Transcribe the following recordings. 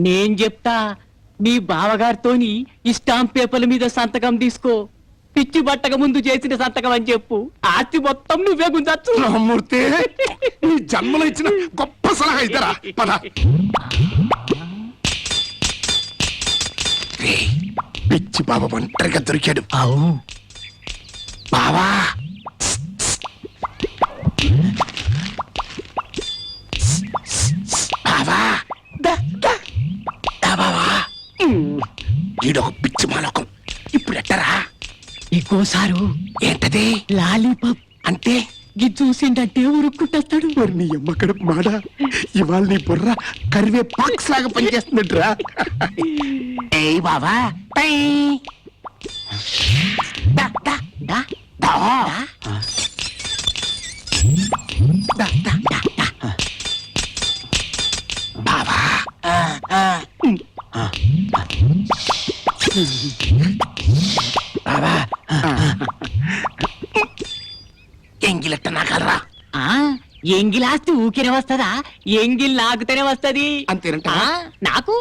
నేను చెప్తా మీ బావగారితోని ఈ స్టాంప్ పేపర్ల మీద సంతకం తీసుకో. పిచ్చి బట్టక ముందు చేసిన సంతకం అని చెప్పు. ఆస్తి మొత్తం నువ్వే గుంజచ్చు. రామ్మూర్తి నీ జన్మలో ఇచ్చిన గొప్ప సలహా ఇద్దరా పద. పిచ్చి బాబా ఒంటరిగా దొరికాడు. బావా బావా బావా ఈడొక పిచ్చి మాలకం. ఇప్పుడు ఎట్టరా? ఇంకోసారు ఏంటది? లాలీపాప్ అంటే గి చూసిండంటే ఉరుక్కుంటాడు. మరి నీ అమ్మ కడుపు మాడ ఇవాళ నీ బుర్ర కరివే పాక్స్ లాగా పనిచేస్తున్నట్రా. ఏయ్ బావా పై దా దా దా దా దా దా దా దా బావా బావా ఎంగిలెట్ట నాకలరా. ఎంగిలాస్తి ఊకినే వస్తదా? ఎంగిల్ నాకుతేనే వస్తది. అంతేనంట నాకు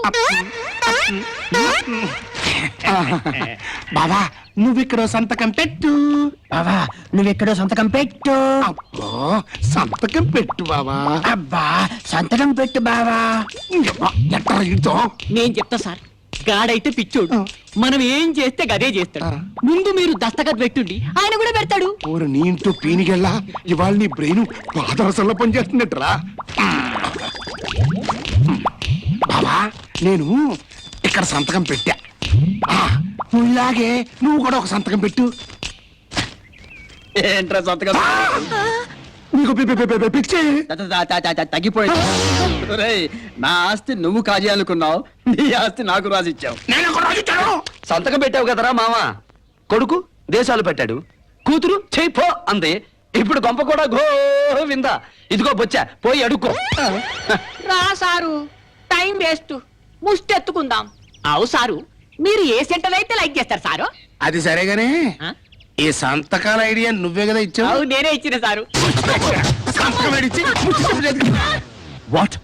బావా నువ్విక్కడో సంతకం పెట్టు. బావా నువ్వెక్కడో సంతకం పెట్టు. అబ్బో సంతకం పెట్టు బావా. అబ్బా సంతకం పెట్టు బావా. ఎట్లా ఇడుతో నేను చెప్తా సార్. గాడైతే పిచ్చోడు, మనం ఏం చేస్తే గదే చేస్తాడు. ముందు మీరు దస్తఖత్ పెట్టుండి, ఆయన కూడా పెడతాడు. ఓరు నీ ఇంటూ పీనిగెళ్ళా ఇవాళ నీ బ్రెయిన్ పాదరసంలో పనిచేస్తున్నట్టురా. బావా నేను ఇక్కడ సంతకం పెట్టా. నువ్వులాగే నువ్వు కూడా ఒక సంతకం పెట్టు. ఏంట్రా సంతకం? నీకు పిచ్చి తగ్గిపోయింది. నా ఆస్తి నువ్వు కాజేయాలనుకున్నావు, నీ ఆస్తి నాకు రాసిచ్చావు. నేను ఒక రాజు ఇచ్చాను. సంతకం పెట్టావు కదరా మామ. కొడుకు దేశాలు పెట్టాడు, కూతురు చేయిపో అంది. ఇప్పుడు గొంప కూడా గోవిందా. ఇదిగో బొచ్చా పోయి అడుక్కో. రా సారు, టైం వేస్ట్, ముష్టెత్తుకుందాం. అవు సారు, మీరు ఏ సెంటర్ అయితే లైక్ చేస్తారు సారు. అది సరేగానే ఈ సంతకాల ఐడియా నువ్వే కదా ఇచ్చావు. నేనే ఇచ్చిన సారు. సంతకం ఇచ్చి వాట్